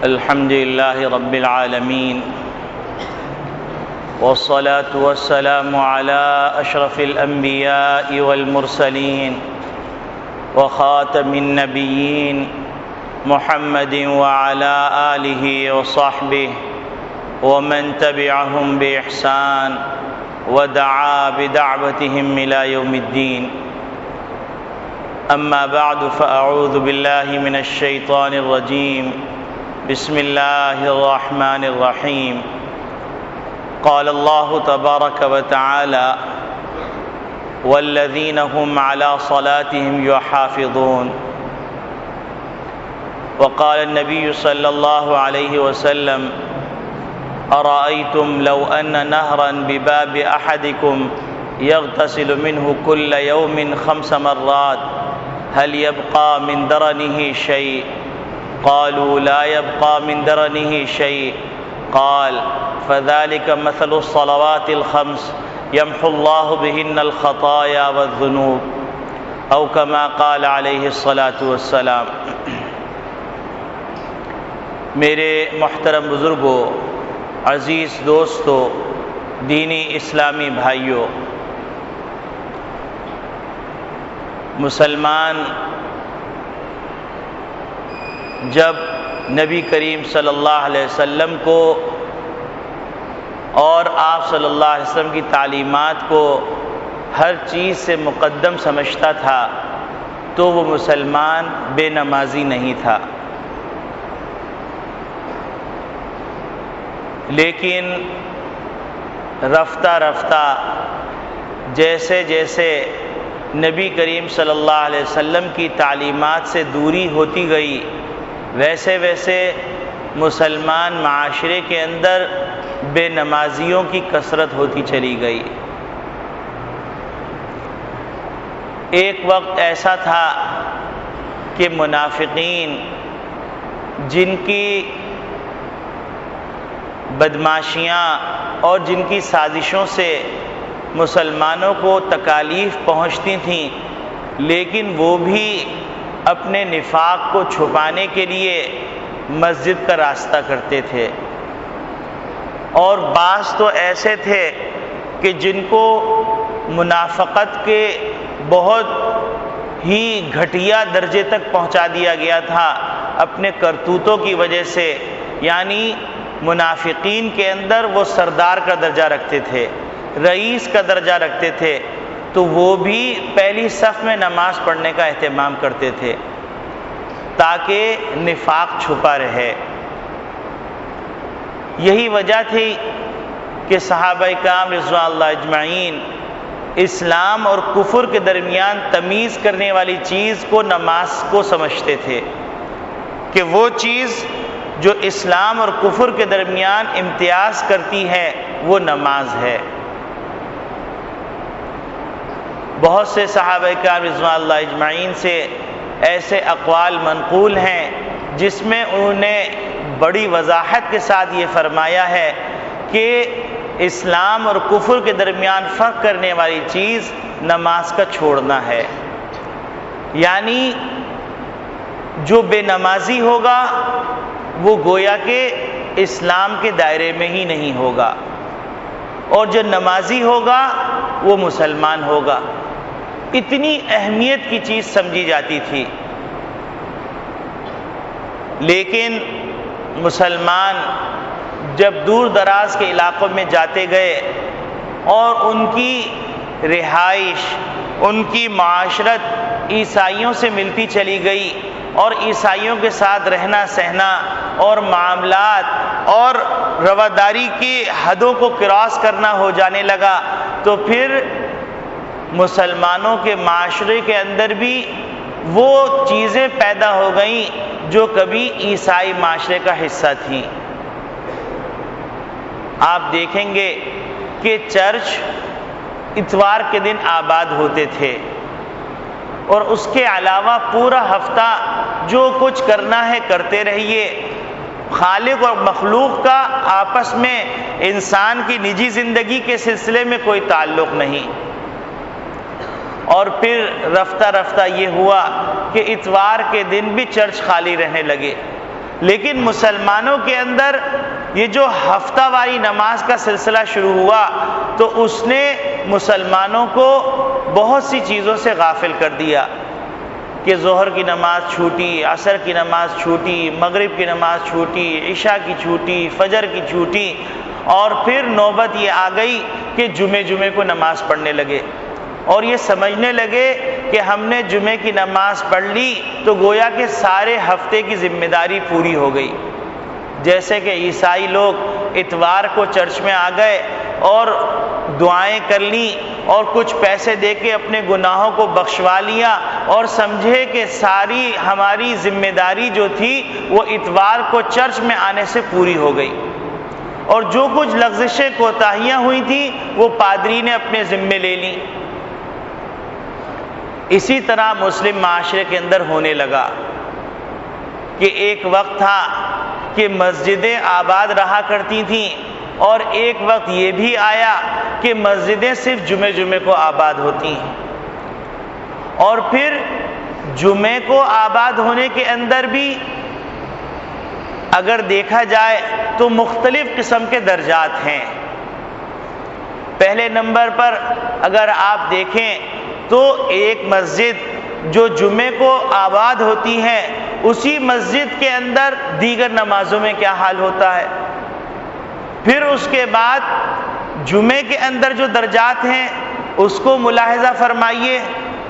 الحمد لله رب العالمين، والصلاة والسلام على أشرف الأنبياء والمرسلين وخاتم النبيين محمد وعلى آله وصحبه ومن تبعهم بإحسان ودعا بدعوتهم إلى يوم الدين. أما بعد، فأعوذ بالله من الشيطان الرجيم. بسم الله الرحمن الرحيم. قال الله تبارك وتعالى: والذين هم على صلاتهم يحافظون. وقال النبي صلى الله عليه وسلم: أرأيتم لو أن نهرا بباب أحدكم يغتسل منه كل يوم 5 مرات هل يبقى من درنه شيء؟ قالوا: لا يبقى من درنه شيء. قال: فذلك مثل الصلوات الخمس يمحو الله بهن الخطايا والذنوب، أو كما قال عليه الصلاة والسلام. میرے محترم بزرگوں، عزیز دوستو، دینی اسلامی بھائیوں، مسلمان جب نبی کریم صلی اللہ علیہ وسلم کو اور آپ صلی اللہ علیہ وسلم کی تعلیمات کو ہر چیز سے مقدم سمجھتا تھا تو وہ مسلمان بے نمازی نہیں تھا. لیکن رفتہ رفتہ جیسے جیسے نبی کریم صلی اللہ علیہ وسلم کی تعلیمات سے دوری ہوتی گئی، ویسے ویسے مسلمان معاشرے کے اندر بے نمازیوں کی کثرت ہوتی چلی گئی. ایک وقت ایسا تھا کہ منافقین، جن کی بدمعاشیاں اور جن کی سازشوں سے مسلمانوں کو تکالیف پہنچتی تھیں، لیکن وہ بھی اپنے نفاق کو چھپانے کے لیے مسجد کا راستہ کرتے تھے. اور بعض تو ایسے تھے کہ جن کو منافقت کے بہت ہی گھٹیا درجے تک پہنچا دیا گیا تھا اپنے کرتوتوں کی وجہ سے. یعنی منافقین کے اندر وہ سردار کا درجہ رکھتے تھے، رئیس کا درجہ رکھتے تھے، تو وہ بھی پہلی صف میں نماز پڑھنے کا اہتمام کرتے تھے تاکہ نفاق چھپا رہے. یہی وجہ تھی کہ صحابہ کرام رضوان اللہ اجمعین اسلام اور کفر کے درمیان تمیز کرنے والی چیز کو نماز کو سمجھتے تھے کہ وہ چیز جو اسلام اور کفر کے درمیان امتیاز کرتی ہے وہ نماز ہے. بہت سے صحابہ کرام رضوان اللہ اجمعین سے ایسے اقوال منقول ہیں جس میں انہوں نے بڑی وضاحت کے ساتھ یہ فرمایا ہے کہ اسلام اور کفر کے درمیان فرق کرنے والی چیز نماز کا چھوڑنا ہے. یعنی جو بے نمازی ہوگا وہ گویا کہ اسلام کے دائرے میں ہی نہیں ہوگا، اور جو نمازی ہوگا وہ مسلمان ہوگا. اتنی اہمیت کی چیز سمجھی جاتی تھی. لیکن مسلمان جب دور دراز کے علاقوں میں جاتے گئے اور ان کی رہائش، ان کی معاشرت عیسائیوں سے ملتی چلی گئی اور عیسائیوں کے ساتھ رہنا سہنا اور معاملات اور رواداری کی حدوں کو کراس کرنا ہو جانے لگا، تو پھر مسلمانوں کے معاشرے کے اندر بھی وہ چیزیں پیدا ہو گئیں جو کبھی عیسائی معاشرے کا حصہ تھیں. آپ دیکھیں گے کہ چرچ اتوار کے دن آباد ہوتے تھے، اور اس کے علاوہ پورا ہفتہ جو کچھ کرنا ہے کرتے رہیے. خالق اور مخلوق کا آپس میں انسان کی نجی زندگی کے سلسلے میں کوئی تعلق نہیں. اور پھر رفتہ رفتہ یہ ہوا کہ اتوار کے دن بھی چرچ خالی رہنے لگے. لیکن مسلمانوں کے اندر یہ جو ہفتہ واری نماز کا سلسلہ شروع ہوا تو اس نے مسلمانوں کو بہت سی چیزوں سے غافل کر دیا کہ ظہر کی نماز چھوٹی، عصر کی نماز چھوٹی، مغرب کی نماز چھوٹی، عشاء کی چھوٹی، فجر کی چھوٹی، اور پھر نوبت یہ آ گئی کہ جمعے کو نماز پڑھنے لگے اور یہ سمجھنے لگے کہ ہم نے جمعے کی نماز پڑھ لی تو گویا کہ سارے ہفتے کی ذمہ داری پوری ہو گئی۔ جیسے کہ عیسائی لوگ اتوار کو چرچ میں آ گئے اور دعائیں کر لیں اور کچھ پیسے دے کے اپنے گناہوں کو بخشوا لیا اور سمجھے کہ ساری ہماری ذمہ داری جو تھی وہ اتوار کو چرچ میں آنے سے پوری ہو گئی، اور جو کچھ لغزشیں کوتاہیاں ہوئی تھیں وہ پادری نے اپنے ذمے لے لیں۔ اسی طرح مسلم معاشرے کے اندر ہونے لگا کہ ایک وقت تھا کہ مسجدیں آباد رہا کرتی تھیں، اور ایک وقت یہ بھی آیا کہ مسجدیں صرف جمعے کو آباد ہوتی ہیں، اور پھر جمعے کو آباد ہونے کے اندر بھی اگر دیکھا جائے تو مختلف قسم کے درجات ہیں۔ پہلے نمبر پر اگر آپ دیکھیں تو ایک مسجد جو جمعے کو آباد ہوتی ہے اسی مسجد کے اندر دیگر نمازوں میں کیا حال ہوتا ہے۔ پھر اس کے بعد جمعے کے اندر جو درجات ہیں اس کو ملاحظہ فرمائیے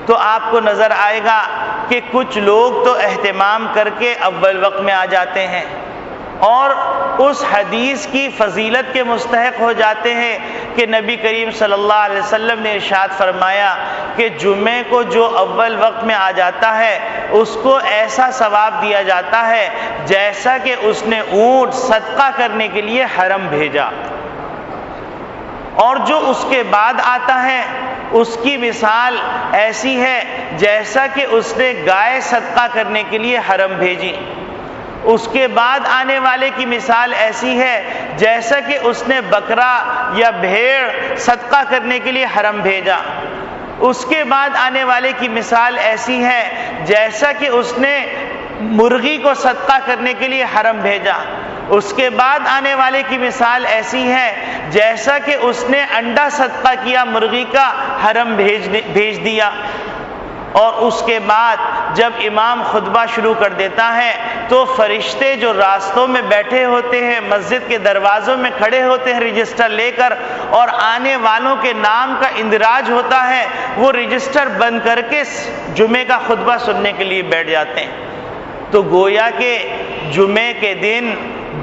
تو آپ کو نظر آئے گا کہ کچھ لوگ تو اہتمام کر کے اول وقت میں آ جاتے ہیں اور اس حدیث کی فضیلت کے مستحق ہو جاتے ہیں کہ نبی کریم صلی اللہ علیہ وسلم نے ارشاد فرمایا کہ جمعے کو جو اول وقت میں آ جاتا ہے اس کو ایسا ثواب دیا جاتا ہے جیسا کہ اس نے اونٹ صدقہ کرنے کے لیے حرم بھیجا، اور جو اس کے بعد آتا ہے اس کی مثال ایسی ہے جیسا کہ اس نے گائے صدقہ کرنے کے لیے حرم بھیجی، اس کے بعد آنے والے کی مثال ایسی ہے جیسا کہ اس نے بکرا یا بھیڑ صدقہ کرنے کے لیے حرم بھیجا، اس کے بعد آنے والے کی مثال ایسی ہے جیسا کہ اس نے مرغی کو صدقہ کرنے کے لیے حرم بھیجا، اس کے بعد آنے والے کی مثال ایسی ہے جیسا کہ اس نے انڈا صدقہ کیا مرغی کا حرم بھیج دیا، اور اس کے بعد جب امام خطبہ شروع کر دیتا ہے تو فرشتے جو راستوں میں بیٹھے ہوتے ہیں مسجد کے دروازوں میں کھڑے ہوتے ہیں رجسٹر لے کر، اور آنے والوں کے نام کا اندراج ہوتا ہے، وہ رجسٹر بند کر کے جمعے کا خطبہ سننے کے لیے بیٹھ جاتے ہیں۔ تو گویا کہ جمعے کے دن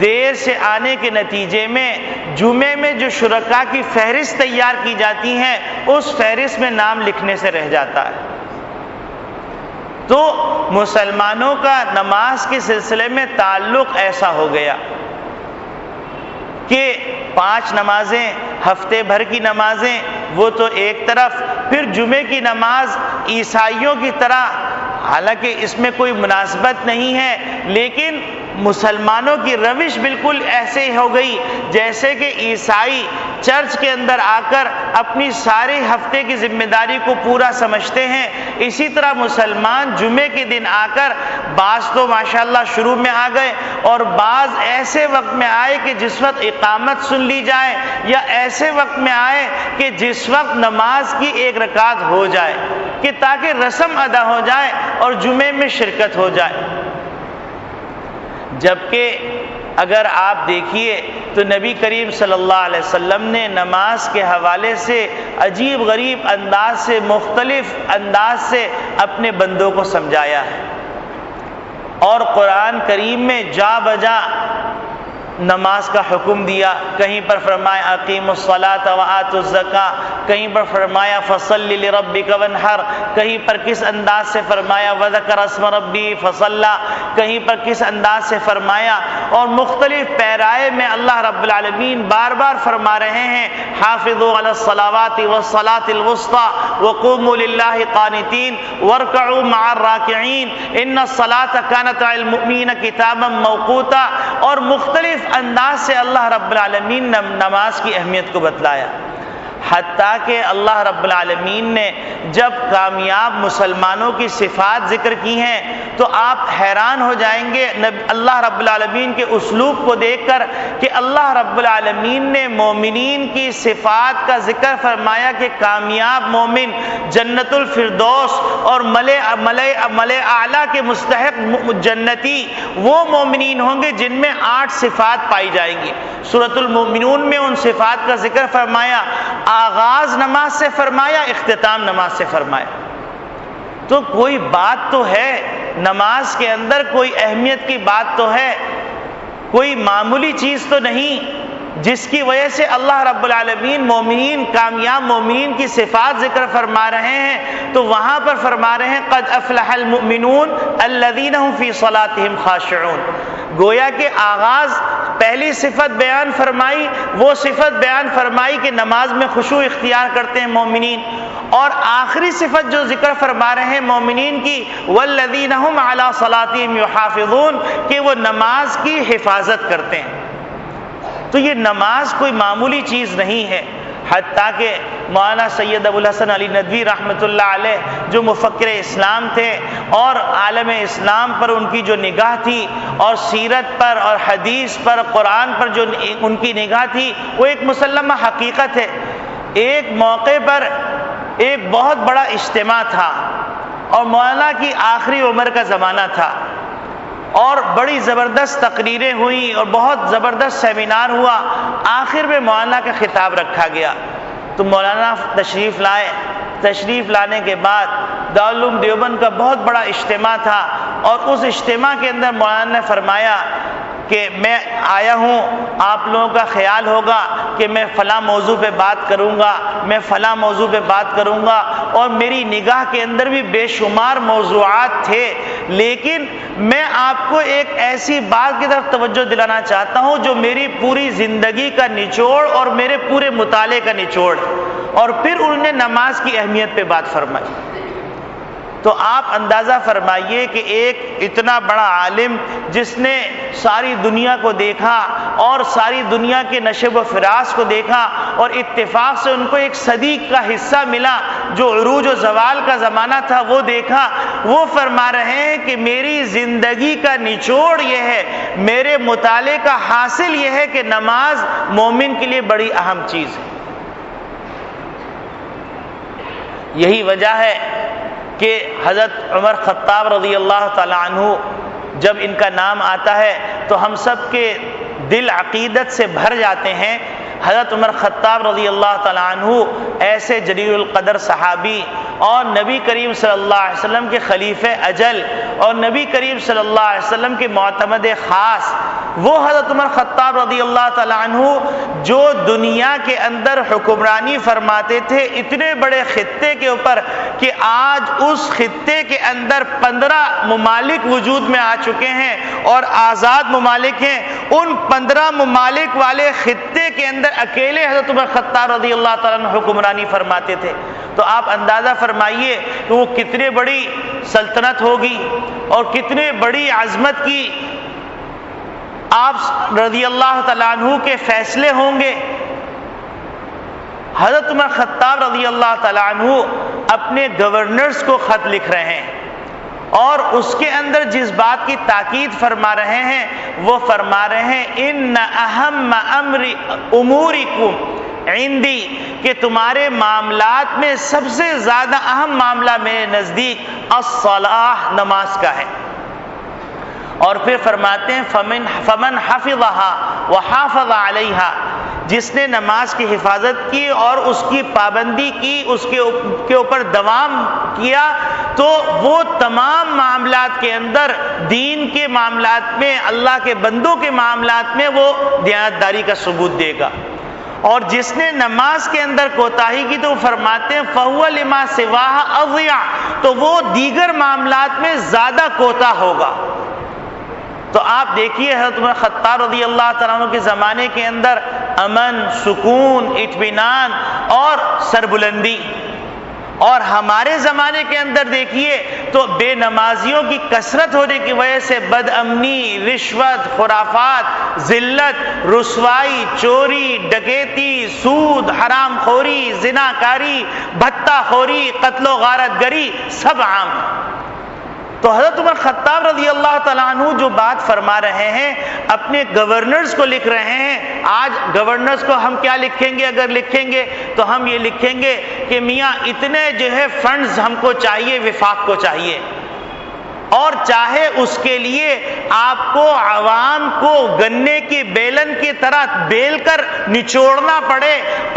دیر سے آنے کے نتیجے میں جمعے میں جو شرکاء کی فہرست تیار کی جاتی ہے اس فہرست میں نام لکھنے سے رہ جاتا ہے۔ تو مسلمانوں کا نماز کے سلسلے میں تعلق ایسا ہو گیا کہ 5 نمازیں ہفتے بھر کی نمازیں وہ تو ایک طرف، پھر جمعے کی نماز عیسائیوں کی طرح، حالانکہ اس میں کوئی مناسبت نہیں ہے لیکن مسلمانوں کی روش بالکل ایسے ہو گئی جیسے کہ عیسائی چرچ کے اندر آ کر اپنی سارے ہفتے کی ذمہ داری کو پورا سمجھتے ہیں، اسی طرح مسلمان جمعے کے دن آ کر بعض تو ماشاءاللہ شروع میں آ گئے اور بعض ایسے وقت میں آئے کہ جس وقت اقامت سن لی جائے، یا ایسے وقت میں آئے کہ جس وقت نماز کی 1 رکعت ہو جائے کہ تاکہ رسم ادا ہو جائے اور جمعے میں شرکت ہو جائے۔ جبکہ اگر آپ دیکھیے تو نبی کریم صلی اللہ علیہ وسلم نے نماز کے حوالے سے عجیب غریب انداز سے، مختلف انداز سے اپنے بندوں کو سمجھایا ہے، اور قرآن کریم میں جا بجا نماز کا حکم دیا۔ کہیں پر فرمایا اقیموا الصلاۃ وآتوا الزکاۃ، کہیں پر فرمایا فصلی لربک وانحر، کہیں پر کس انداز سے فرمایا وذکر اسم ربی فصلی، کہیں پر کس انداز سے فرمایا، اور مختلف پیرائے میں اللہ رب العالمین بار بار فرما رہے ہیں حافظوا علی الصلوات والصلاۃ الوسطی وقوموا للہ قانتین وارکعوا مع الراکعین ان الصلاۃ کانت علی المؤمنین کتابا موقوتا، اور مختلف انداز سے اللہ رب العالمین نے نماز کی اہمیت کو بتلایا۔ حتیٰ کہ اللہ رب العالمین نے جب کامیاب مسلمانوں کی صفات ذکر کی ہیں تو آپ حیران ہو جائیں گے اللہ رب العالمین کے اسلوب کو دیکھ کر کہ اللہ رب العالمین نے مومنین کی صفات کا ذکر فرمایا کہ کامیاب مومن جنت الفردوس اور ملأ اعلیٰ کے مستحق جنتی وہ مومنین ہوں گے جن میں 8 صفات پائی جائیں گی۔ سورۃ المؤمنون میں ان صفات کا ذکر فرمایا، آغاز نماز سے فرمایا، اختتام نماز سے فرمایا۔ تو کوئی بات تو ہے نماز کے اندر، کوئی اہمیت کی بات تو ہے، کوئی معمولی چیز تو نہیں جس کی وجہ سے اللہ رب العالمین مومنین کامیاب مومنین کی صفات ذکر فرما رہے ہیں۔ تو وہاں پر فرما رہے ہیں قد افلح المؤمنون الذین هم فی صلاتهم خاشعون۔ گویا کہ آغاز پہلی صفت بیان فرمائی، وہ صفت بیان فرمائی کہ نماز میں خشوع اختیار کرتے ہیں مومنین، اور آخری صفت جو ذکر فرما رہے ہیں مومنین کی والذین هم علی صلاتهم یحافظون، کہ وہ نماز کی حفاظت کرتے ہیں۔ تو یہ نماز کوئی معمولی چیز نہیں ہے، حتیٰ کہ مولانا سید ابو الحسن علی ندوی رحمۃ اللہ علیہ جو مفکر اسلام تھے اور عالم اسلام پر ان کی جو نگاہ تھی اور سیرت پر اور حدیث پر قرآن پر جو ان کی نگاہ تھی وہ ایک مسلمہ حقیقت ہے۔ ایک موقع پر ایک بہت بڑا اجتماع تھا اور مولانا کی آخری عمر کا زمانہ تھا اور بڑی زبردست تقریریں ہوئیں اور بہت زبردست سیمینار ہوا۔ آخر میں مولانا کا خطاب رکھا گیا تو مولانا تشریف لائے۔ تشریف لانے کے بعد دارالعلوم دیوبند کا بہت بڑا اجتماع تھا اور اس اجتماع کے اندر مولانا نے فرمایا کہ میں آیا ہوں، آپ لوگوں کا خیال ہوگا کہ میں فلاں موضوع پہ بات کروں گا، میں فلاں موضوع پہ بات کروں گا، اور میری نگاہ کے اندر بھی بے شمار موضوعات تھے، لیکن میں آپ کو ایک ایسی بات کی طرف توجہ دلانا چاہتا ہوں جو میری پوری زندگی کا نچوڑ اور میرے پورے مطالعے کا نچوڑ۔ اور پھر انہوں نے نماز کی اہمیت پہ بات فرمائی۔ تو آپ اندازہ فرمائیے کہ ایک اتنا بڑا عالم جس نے ساری دنیا کو دیکھا اور ساری دنیا کے نشب و فراز کو دیکھا اور اتفاق سے ان کو ایک صدی کا حصہ ملا جو عروج و زوال کا زمانہ تھا وہ دیکھا، وہ فرما رہے ہیں کہ میری زندگی کا نچوڑ یہ ہے، میرے مطالعے کا حاصل یہ ہے کہ نماز مومن کے لیے بڑی اہم چیز ہے۔ یہی وجہ ہے کہ حضرت عمر خطاب رضی اللہ تعالی عنہ جب ان کا نام آتا ہے تو ہم سب کے دل عقیدت سے بھر جاتے ہیں۔ حضرت عمر خطاب رضی اللہ تعالی عنہ ایسے جلیل القدر صحابی اور نبی کریم صلی اللہ علیہ وسلم کے خلیفہ اجل اور نبی کریم صلی اللہ علیہ وسلم کے معتمد خاص، وہ حضرت عمر خطاب رضی اللہ تعالی عنہ جو دنیا کے اندر حکمرانی فرماتے تھے اتنے بڑے خطے کے اوپر کہ آج اس خطے کے اندر 15 ممالک وجود میں آ چکے ہیں اور آزاد ممالک ہیں۔ ان 15 ممالک والے خطے کے اندر اکیلے حضرت عمر خطاب رضی اللہ تعالیٰ عنہ حکمرانی فرماتے تھے۔ تو آپ اندازہ فرمائیے کہ وہ کتنے بڑی سلطنت ہوگی اور کتنے بڑی عظمت کی آپ رضی اللہ تعالیٰ عنہ کے فیصلے ہوں گے۔ حضرت عمر خطاب رضی اللہ تعالیٰ عنہ اپنے گورنرز کو خط لکھ رہے ہیں اور اس کے اندر جس بات کی تاکید فرما رہے ہیں وہ فرما رہے ہیں ان اہم امر امورکم عندی، کہ تمہارے معاملات میں سب سے زیادہ اہم معاملہ میرے نزدیک الصلاۃ، نماز کا ہے۔ اور پھر فرماتے ہیں فمن حفظها وحافظ علیہا، جس نے نماز کی حفاظت کی اور اس کی پابندی کی، اس کے اوپر دوام کیا، تو وہ تمام معاملات کے اندر دین کے معاملات میں اللہ کے بندوں کے معاملات میں وہ دیانتداری کا ثبوت دے گا۔ اور جس نے نماز کے اندر کوتاہی کی تو وہ فرماتے ہیں فَهُوَ لِمَا سِوَاهَا أَضْيَعُ، تو وہ دیگر معاملات میں زیادہ کوتاہ ہوگا۔ تو آپ دیکھیے حضرت عمر خطاب رضی اللہ تعالیٰ عنہ کے زمانے کے اندر امن، سکون، اطمینان اور سربلندی، اور ہمارے زمانے کے اندر دیکھیے تو بے نمازیوں کی کثرت ہونے کی وجہ سے بد امنی، رشوت، خرافات، ذلت، رسوائی، چوری، ڈکیتی، سود، حرام خوری، زنا کاری، بھتہ خوری، قتل و غارت گری سب عام۔ تو حضرت عمر خطاب رضی اللہ تعالیٰ عنہ جو بات فرما رہے ہیں اپنے گورنرز کو لکھ رہے ہیں۔ آج گورنرز کو ہم کیا لکھیں گے؟ اگر لکھیں گے تو ہم یہ لکھیں گے کہ میاں اتنے جو ہے فنڈز ہم کو چاہیے، وفاق کو چاہیے، اور چاہے اس کے لیے آپ کو عوام کو گنے کی بیلن کی طرح بیل کر نچوڑنا پڑے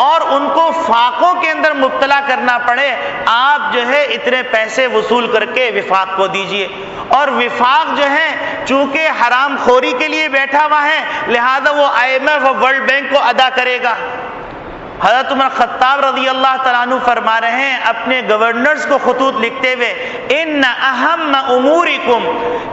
اور ان کو فاقوں کے اندر مبتلا کرنا پڑے، آپ جو ہے اتنے پیسے وصول کر کے وفاق کو دیجئے۔ اور وفاق جو ہے چونکہ حرام خوری کے لیے بیٹھا ہوا ہے لہذا وہ IMF اور ورلڈ بینک کو ادا کرے گا۔ حضرت عمر خطاب رضی اللہ تعالیٰ عنہ فرما رہے ہیں اپنے گورنرز کو خطوط لکھتے ہوئے، ان اہم امورکم،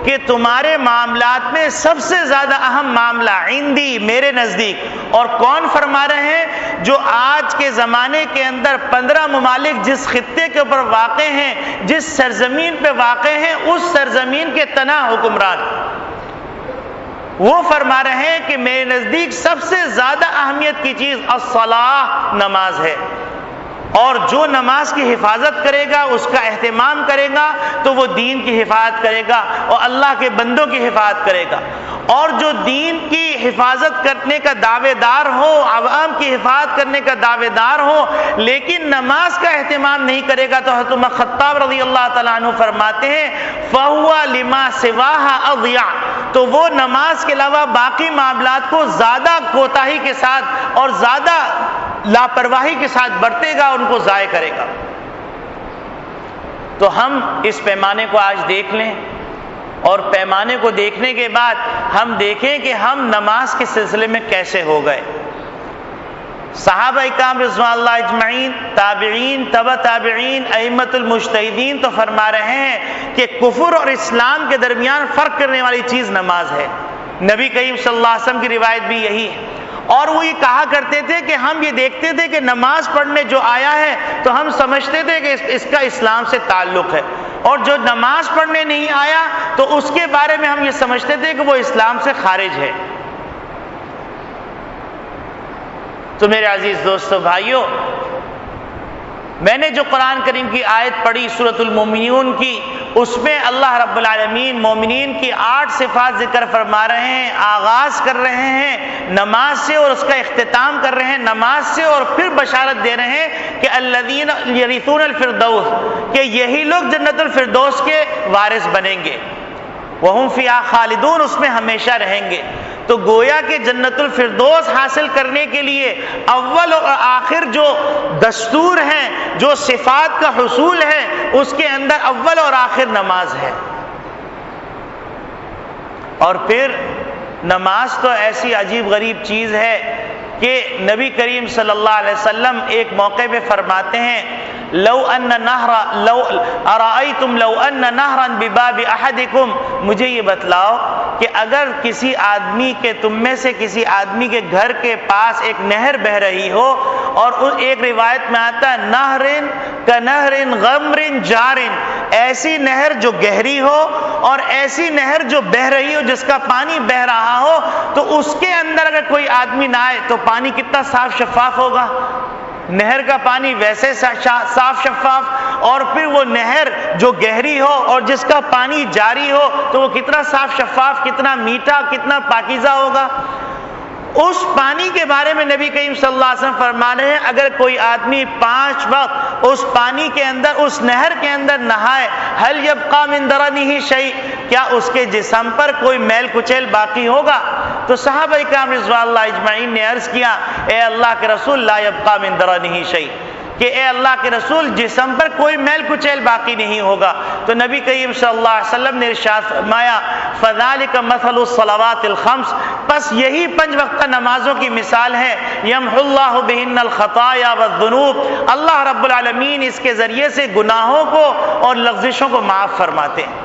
کہ تمہارے معاملات میں سب سے زیادہ اہم معاملہ عندی، میرے نزدیک، اور کون فرما رہے ہیں؟ جو آج کے زمانے کے اندر 15 ممالک جس خطے کے اوپر واقع ہیں، جس سرزمین پہ واقع ہیں، اس سرزمین کے تنہا حکمران، وہ فرما رہے ہیں کہ میرے نزدیک سب سے زیادہ اہمیت کی چیز الصلاۃ، نماز ہے، اور جو نماز کی حفاظت کرے گا، اس کا اہتمام کرے گا، تو وہ دین کی حفاظت کرے گا اور اللہ کے بندوں کی حفاظت کرے گا۔ اور جو دین کی حفاظت کرنے کا دعوے دار ہو، عوام کی حفاظت کرنے کا دعوے دار ہو، لیکن نماز کا اہتمام نہیں کرے گا، تو حضرت عمر خطاب رضی اللہ تعالیٰ عنہ فرماتے ہیں فَهُوَ لِمَا سِوَاهَا أَضْيَعُ، تو وہ نماز کے علاوہ باقی معاملات کو زیادہ کوتاہی کے ساتھ اور زیادہ لاپرواہی کے ساتھ برتے گا، ان کو ضائع کرے گا۔ تو ہم اس پیمانے کو آج دیکھ لیں، اور پیمانے کو دیکھنے کے بعد ہم دیکھیں کہ ہم نماز کے سلسلے میں کیسے ہو گئے۔ صحابہ اکرام رضوان اللہ اجمعین، تابعین، تبع تابعین، ائمۃ المجتہدین تو فرما رہے ہیں کہ کفر اور اسلام کے درمیان فرق کرنے والی چیز نماز ہے۔ نبی کریم صلی اللہ علیہ وسلم کی روایت بھی یہی ہے، اور وہ یہ کہا کرتے تھے کہ ہم یہ دیکھتے تھے کہ نماز پڑھنے جو آیا ہے تو ہم سمجھتے تھے کہ اس کا اسلام سے تعلق ہے، اور جو نماز پڑھنے نہیں آیا تو اس کے بارے میں ہم یہ سمجھتے تھے کہ وہ اسلام سے خارج ہے۔ تو میرے عزیز دوستو بھائیو، میں نے جو قرآن کریم کی آیت پڑھی سورۃ المومنون کی، اس میں اللہ رب العالمین مومنین کی 8 صفات ذکر فرما رہے ہیں، آغاز کر رہے ہیں نماز سے اور اس کا اختتام کر رہے ہیں نماز سے، اور پھر بشارت دے رہے ہیں کہ الذین یرثون الفردوس، کہ یہی لوگ جنت الفردوس کے وارث بنیں گے، وہم فیہا خالدون، اس میں ہمیشہ رہیں گے۔ تو گویا کہ جنت الفردوس حاصل کرنے کے لیے اول اور آخر جو دستور ہیں، جو صفات کا حصول ہے، اس کے اندر اول اور آخر نماز ہے۔ اور پھر نماز تو ایسی عجیب غریب چیز ہے کہ نبی کریم صلی اللہ علیہ وسلم ایک موقع پہ فرماتے ہیں لو ارأیتم لو ان نہرا بباب احدکم، مجھے یہ بتلاؤ کہ اگر کسی آدمی کے، تم میں سے کسی آدمی کے گھر کے پاس ایک نہر بہ رہی ہو، اور ایک روایت میں آتا ہے نہر کنہر غمر جار، ایسی نہر جو گہری ہو اور ایسی نہر جو بہ رہی ہو، جس کا پانی بہ رہا ہو، تو اس کے اندر اگر کوئی آدمی نہ آئے تو پانی کتنا صاف شفاف ہوگا؟ نہر کا پانی ویسے صاف شفاف، اور پھر وہ نہر جو گہری ہو اور جس کا پانی جاری ہو تو وہ کتنا صاف شفاف، کتنا میٹھا، کتنا پاکیزہ ہوگا۔ اس پانی کے بارے میں نبی کریم صلی اللہ علیہ وسلم فرما رہے ہیں اگر کوئی آدمی 5 وقت اس پانی کے اندر، اس نہر کے اندر نہائے، هل يبقى من درنه شيء، کیا اس کے جسم پر کوئی میل کچیل باقی ہوگا؟ تو صحابہ کرام رضوان اللہ اجمعین نے عرض کیا اے اللہ کے رسول لا يبقى من درنه شيء، کہ اے اللہ کے رسول جسم پر کوئی میل کچیل باقی نہیں ہوگا۔ تو نبی کریم صلی اللہ علیہ وسلم نے ارشاد فرمایا فذلك مثل الصلوات الخمس، پس یہی 5 وقتہ نمازوں کی مثال ہے، یمحو اللہ بہن الخطایا والذنوب، اللہ رب العالمین اس کے ذریعے سے گناہوں کو اور لغزشوں کو معاف فرماتے ہیں۔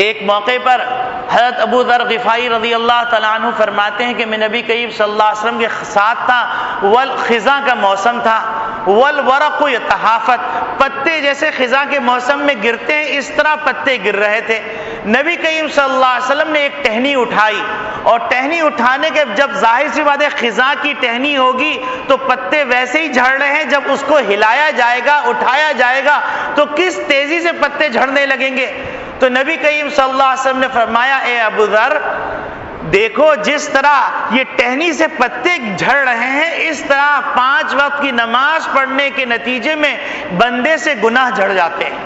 ایک موقع پر حضرت ابو ذر غفاری رضی اللہ تعالیٰ عنہ فرماتے ہیں کہ میں نبی کریم صلی اللہ علیہ وسلم کے ساتھ تھا، والخزاں کا موسم تھا، والورق یتہافت، پتے جیسے خزاں کے موسم میں گرتے ہیں اس طرح پتے گر رہے تھے۔ نبی کریم صلی اللہ علیہ وسلم نے ایک ٹہنی اٹھائی، اور ٹہنی اٹھانے کے جب ظاہر سی بات ہے خزاں کی ٹہنی ہوگی تو پتے ویسے ہی جھڑ رہے ہیں، جب اس کو ہلایا جائے گا اٹھایا جائے گا تو کس تیزی سے پتے جھڑنے لگیں گے۔ تو نبی کریم صلی اللہ علیہ وسلم نے فرمایا اے ابو ذر دیکھو جس طرح یہ ٹہنی سے پتے جھڑ رہے ہیں اس طرح 5 وقت کی نماز پڑھنے کے نتیجے میں بندے سے گناہ جھڑ جاتے ہیں۔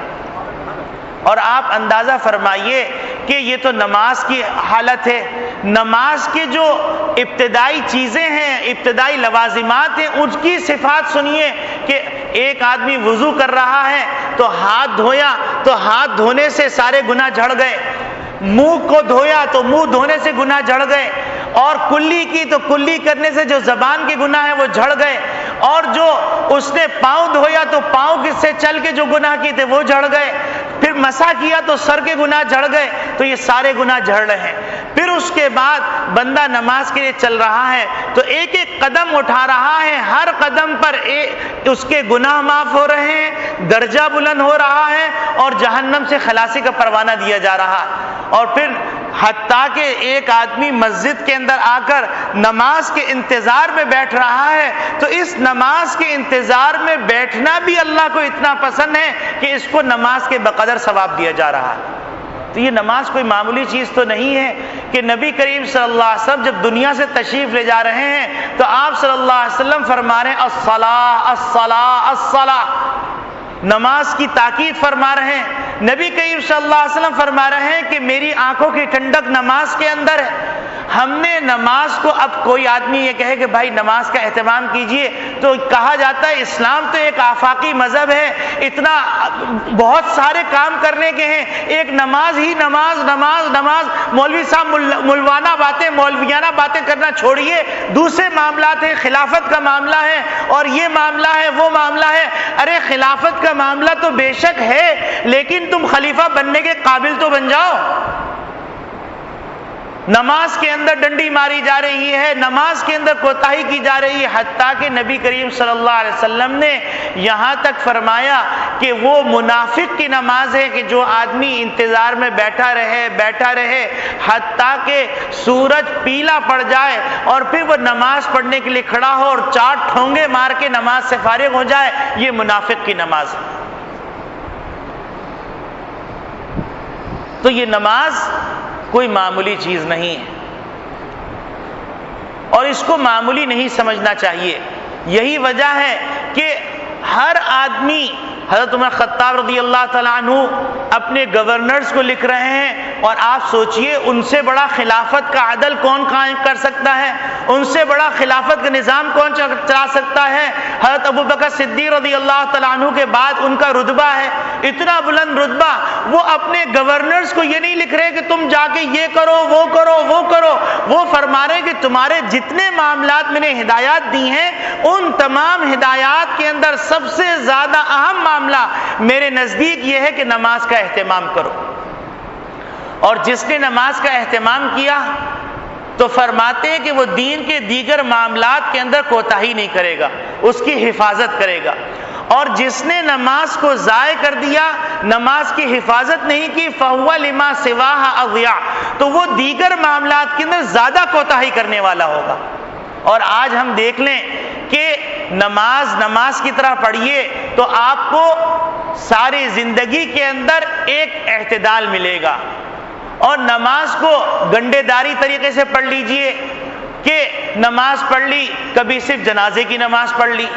اور آپ اندازہ فرمائیے کہ یہ تو نماز کی حالت ہے، نماز کے جو ابتدائی چیزیں ہیں، ابتدائی لوازمات ہیں، ان کی صفات سنیے کہ ایک آدمی وضو کر رہا ہے تو ہاتھ دھویا تو ہاتھ دھونے سے سارے گناہ جھڑ گئے، منہ کو دھویا تو منہ دھونے سے گناہ جھڑ گئے، اور کلی کی تو کلی کرنے سے جو زبان کے گناہ ہیں وہ جھڑ گئے، اور جو اس نے پاؤں دھویا تو پاؤں سے چل کے جو گناہ کیے تھے وہ جھڑ گئے، پھر مسح کیا تو سر کے گناہ جھڑ گئے، تو یہ سارے گناہ جھڑ رہے ہیں۔ پھر اس کے بعد بندہ نماز کے لیے چل رہا ہے تو ایک ایک قدم اٹھا رہا ہے، ہر قدم پر اس کے گناہ معاف ہو رہے ہیں، درجہ بلند ہو رہا ہے، اور جہنم سے خلاصی کا پروانہ دیا جا رہا ہے۔ اور پھر حتیٰ کہ ایک آدمی مسجد کے اندر آ کر نماز کے انتظار میں بیٹھ رہا ہے تو اس نماز کے انتظار میں بیٹھنا بھی اللہ کو اتنا پسند ہے کہ اس کو نماز کے بقدر ثواب دیا جا رہا ہے۔ تو یہ نماز کوئی معمولی چیز تو نہیں ہے کہ نبی کریم صلی اللہ علیہ وسلم جب دنیا سے تشریف لے جا رہے ہیں تو آپ صلی اللہ علیہ وسلم فرما رہے ہیں الصلاۃ الصلاۃ الصلاۃ، نماز کی تاکید فرما رہے ہیں۔ نبی کریم صلی اللہ علیہ وسلم فرما رہے ہیں کہ میری آنکھوں کی ٹھنڈک نماز کے اندر ہے۔ ہم نے نماز کو، اب کوئی آدمی یہ کہے کہ بھائی نماز کا اہتمام کیجئے، تو کہا جاتا ہے اسلام تو ایک آفاقی مذہب ہے، اتنا بہت سارے کام کرنے کے ہیں، ایک نماز ہی نماز نماز نماز، مولوی صاحب مولوانہ باتیں مولویانہ باتیں کرنا چھوڑیے، دوسرے معاملات ہیں، خلافت کا معاملہ ہے اور یہ معاملہ ہے وہ معاملہ ہے۔ ارے خلافت کا معاملہ تو بے شک ہے لیکن تم خلیفہ بننے کے قابل تو بن جاؤ۔ نماز کے اندر ڈنڈی ماری جا رہی ہے، نماز کے اندر کوتاہی کی جا رہی ہے، حتیٰ کہ نبی کریم صلی اللہ علیہ وسلم نے یہاں تک فرمایا کہ وہ منافق کی نماز ہے کہ جو آدمی انتظار میں بیٹھا رہے حتیٰ کہ سورج پیلا پڑ جائے اور پھر وہ نماز پڑھنے کے لیے کھڑا ہو اور 4 ٹھونگے مار کے نماز سے فارغ ہو جائے، یہ منافق کی نماز ہے۔ تو یہ نماز کوئی معمولی چیز نہیں ہے اور اس کو معمولی نہیں سمجھنا چاہیے۔ یہی وجہ ہے کہ ہر آدمی، حضرت عمر خطاب رضی اللہ تعالیٰ عنہ اپنے گورنرز کو لکھ رہے ہیں، اور آپ سوچئے ان سے بڑا خلافت کا عدل کون قائم کر سکتا ہے، ان سے بڑا خلافت کا نظام کون چلا سکتا ہے۔ حضرت ابوبکر صدیق رضی اللہ تعالیٰ عنہ کے بعد ان کا رتبہ ہے اتنا بلند رتبہ، وہ اپنے گورنرز کو یہ نہیں لکھ رہے کہ تم جا کے یہ کرو وہ کرو وہ کرو، وہ فرما رہے کہ تمہارے جتنے معاملات میں نے ہدایات دی ہیں ان تمام ہدایات کے اندر سب سے زیادہ اہم معاملہ میرے نزدیک یہ ہے کہ نماز کا اہتمام کرو۔ اور جس نے نماز کا اہتمام کیا تو فرماتے ہیں کہ وہ دین کے دیگر معاملات کے اندر کوتاہی نہیں کرے گا، اس کی حفاظت کرے گا، اور جس نے نماز کو ضائع کر دیا، نماز کی حفاظت نہیں کی، فَهُوَ لِمَا سِوَاهَا أَضْيَعُ، تو وہ دیگر معاملات کے اندر زیادہ کوتاہی کرنے والا ہوگا۔ اور آج ہم دیکھ لیں کہ نماز کی طرح پڑھیے تو آپ کو ساری زندگی کے اندر ایک اعتدال ملے گا، اور نماز کو گنڈے داری طریقے سے پڑھ لیجئے کہ نماز پڑھ لی، کبھی صرف جنازے کی نماز پڑھ لی،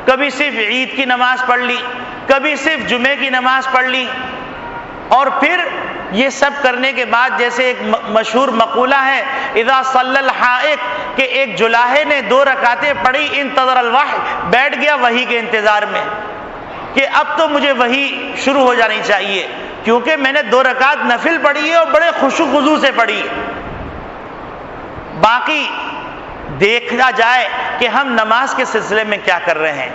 کبھی صرف عید کی نماز پڑھ لی، کبھی صرف جمعے کی نماز پڑھ لی، اور پھر یہ سب کرنے کے بعد جیسے ایک مشہور مقولہ ہے اذا صلی الحائق، کہ ایک جلاہے نے 2 رکعتیں پڑھی، انتظر الوحی، بیٹھ گیا وحی کے انتظار میں کہ اب تو مجھے وحی شروع ہو جانی چاہیے، کیونکہ میں نے 2 رکعت نفل پڑھی ہے اور بڑے خشوع و خضوع سے پڑھی ہے۔ باقی دیکھا جائے کہ ہم نماز کے سلسلے میں کیا کر رہے ہیں۔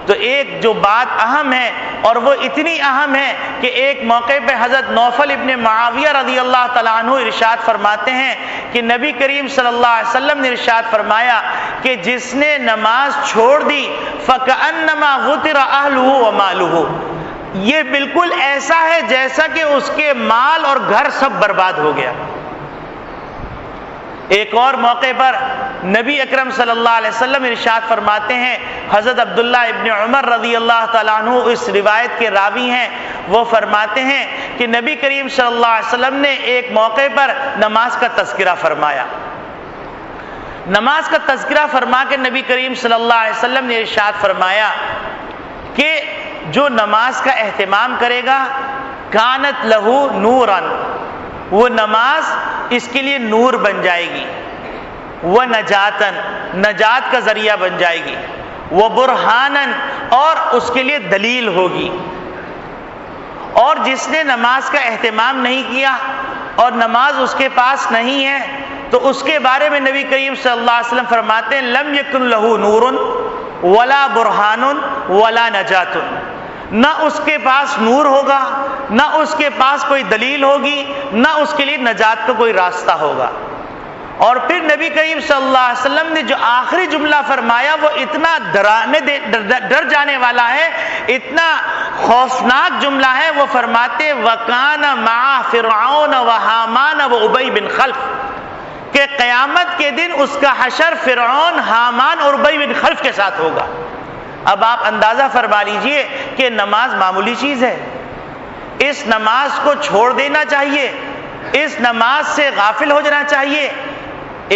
تو ایک جو بات اہم ہے اور وہ اتنی اہم ہے کہ ایک موقع پہ حضرت نوفل ابن معاویہ رضی اللہ تعالیٰ عنہ ارشاد فرماتے ہیں کہ نبی کریم صلی اللہ علیہ وسلم نے ارشاد فرمایا کہ جس نے نماز چھوڑ دی فَكَأَنَّمَا غُتِرَ أَهْلُهُ وَمَالُهُ، یہ بالکل ایسا ہے جیسا کہ اس کے مال اور گھر سب برباد ہو گیا۔ ایک اور موقع پر نبی اکرم صلی اللہ علیہ وسلم ارشاد فرماتے ہیں، حضرت عبداللہ ابن عمر رضی اللہ تعالیٰ عنہ اس روایت کے راوی ہیں، وہ فرماتے ہیں کہ نبی کریم صلی اللہ علیہ وسلم نے ایک موقع پر نماز کا تذکرہ فرمایا۔ نماز کا تذکرہ فرما کے نبی کریم صلی اللہ علیہ وسلم نے ارشاد فرمایا کہ جو نماز کا اہتمام کرے گا کانت لہو نوراً، وہ نماز اس کے لیے نور بن جائے گی، وہ نجاتن، نجات کا ذریعہ بن جائے گی، وہ برہانن، اور اس کے لیے دلیل ہوگی۔ اور جس نے نماز کا اہتمام نہیں کیا اور نماز اس کے پاس نہیں ہے تو اس کے بارے میں نبی کریم صلی اللہ علیہ وسلم فرماتے ہیں لم یکن لہو نور ولا برہان ولا نجات، نہ اس کے پاس نور ہوگا، نہ اس کے پاس کوئی دلیل ہوگی، نہ اس کے لیے نجات کا کوئی راستہ ہوگا۔ اور پھر نبی کریم صلی اللہ علیہ وسلم نے جو آخری جملہ فرمایا وہ اتنا ڈر جانے والا ہے، اتنا خوفناک جملہ ہے، وہ فرماتے وَكَانَ مَعَ فِرْعَوْنَ وَحَامَانَ وَأُبَيْ بن خلف، کہ قیامت کے دن اس کا حشر فرعون، حامان اور ابی بن خلف کے ساتھ ہوگا۔ اب آپ اندازہ فرما لیجئے کہ نماز معمولی چیز ہے، اس نماز کو چھوڑ دینا چاہیے، اس نماز سے غافل ہو جانا چاہیے۔